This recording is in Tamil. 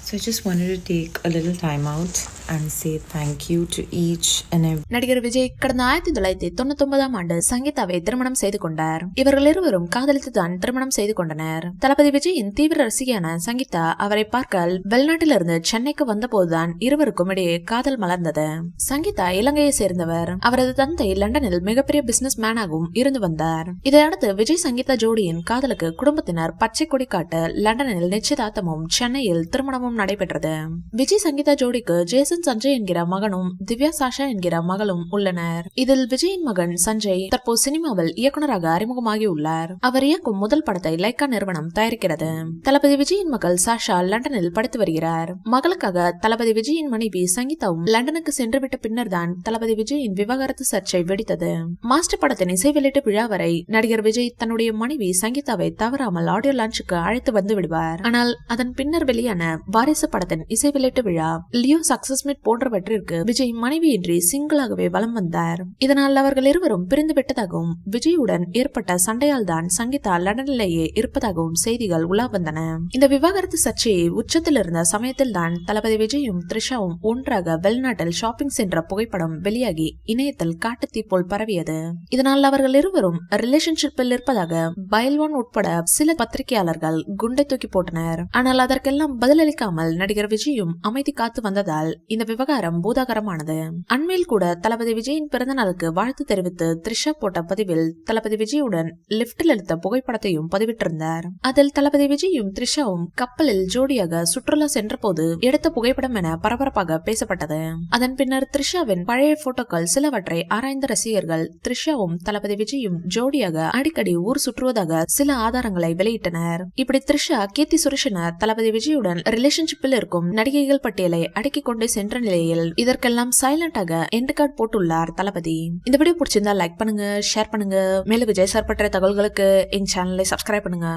So I just wanted to take a little time out and say thank you to each and every. நடிகர் விஜய் கடந்த 1999ஆம் ஆண்டு சங்கீதாவை திருமணம் செய்து கொண்டார். இவர்கள் இருவரும் காதலித்துதான் திருமணம் செய்து கொண்டனர். தளபதி விஜயின் தீவிர ரசிகையான சங்கீதா அவரை பார்க்க வெளிநாட்டிலிருந்து சென்னைக்கு வந்தபோதுதான் இருவருக்கும் இடையே காதல் மலர்ந்தது. சங்கீதா இலங்கையை சேர்ந்தவர். அவரது தந்தை லண்டனில் மிகப்பெரிய பிசினஸ் மேனாகவும் இருந்து வந்தார். இதையடுத்து விஜய் சங்கீதா ஜோடியின் காதலுக்கு குடும்பத்தினர் பச்சை கொடி காட்ட லண்டனில் நிச்சயதார்த்தமும் சென்னையில் திருமணமும் நடைபெற்றது. விஜய் சங்கீதா ஜோடிக்கு ஜேசன் சஞ்சய் என்கிற மகனும் திவ்யா சாஷா என்கிற மகளும் உள்ளனர். இதில் விஜயின் மகன் சஞ்சய் தற்போது சினிமாவில் இயக்குநராக அறிமுகமாகி உள்ளார். அவர் இயக்கும் முதல் படத்தை லைக்கா நிறுவனம் தயாரிக்கிறது. தளபதி விஜயின் மகள் சாஷா லண்டனில் படித்து வருகிறார். மகளுக்காக தளபதி விஜயின் மனைவி சங்கீதாவும் லண்டனுக்கு சென்றுவிட்ட பின்னர் தான் தளபதி விஜயின் விவாகரத்து சர்ச்சை வெடித்தது. மாஸ்டர் படத்தின் இசை வெளியீட்டு விழா வரை நடிகர் விஜய் தன்னுடைய மனைவி சங்கீதாவை தவறாமல் ஆடியோ லான்ச்சுக்கு அழைத்து வந்து விடுவார். ஆனால் அதன் பின்னர் வெளியான வாரிசு படத்தின் இசை வெளியீட்டு விழா, லியோ சக்சஸ் மீட் போன்றவற்றிற்கு விஜய் மனைவியின்றி சிங்கிளாகவே வலம் வந்தார். இதனால் அவர்கள் இருவரும் பிரிந்து விட்டதாகவும் விஜயுடன் ஏற்பட்ட சண்டையால் தான் சங்கீதா லண்டனிலேயே இருப்பதாகவும் செய்திகள் உலா வந்தன. இந்த விவாகரத்து சர்ச்சையை உச்சத்தில் இருந்த சமயத்தில் தான் தளபதி விஜயும் த்ரிஷாவும் ஒன்றாக வெளிநாட்டில் ஷாப்பிங் சென்ற புகைப்படம் வெளியாகி இணையத்தில் காட்டுத்தீ போல் பரவியது. இதனால் அவர்கள் இருவரும் ரிலேஷன்ஷிப்பில் இருப்பதாக பைல்வான் உட்பட சில பத்திரிகையாளர்கள் குண்டை தூக்கி போட்டனர். ஆனால் அதற்கெல்லாம் பதிலளிக்காமல் நடிகர் விஜயும் அமைதி காத்து வந்ததால் இந்த விவகாரம் பூதாகரமானது. அண்மையில் கூட தளபதி விஜயின் பிறந்த நாளுக்கு வாழ்த்து தெரிவித்து த்ரிஷா போட்ட பதிவில் தளபதி விஜயுடன் லிப்டில் எடுத்த புகைப்படத்தையும் பதிவிட்டிருந்தார். அதில் தளபதி விஜயும் த்ரிஷாவும் கப்பலில் ஜோடியாக சுற்றுலா சென்ற போது எடுத்த புகைப்படம் என பரபரப்பாக பேசப்பட்டது. அதன் பின்னர் த்ரிஷாவின் பழைய போட்டோக்கள் சிலவற்றை ஆராய்ந்த ரசிகர்கள் த்ரிஷாவும் தளபதி விஜயும் ஜோடியாக அடிக்கடி ஊர் சுற்றுவதாக சில ஆதாரங்களை வெளியிட்டனர். இப்படி த்ரிஷா கீர்த்தி சுரேஷ் தளபதி விஜயுடன் ரிலேஷன்ஷிப்பில் இருக்கும் நடிகைகள் பட்டியலை அடுக்கிக் கொண்டே சென்ற நிலையில் இதற்கெல்லாம் சைலண்டாக எண்ட் கார்டு போட்டுள்ளார் தளபதி. இந்த வீடியோ பிடிச்சிருந்தா லைக் பண்ணுங்க, ஷேர் பண்ணுங்க. மேலும் விஜய் சார் பற்றிய தகவல்களுக்கு எங்க சேனலை சப்ஸ்கிரைப் பண்ணுங்க.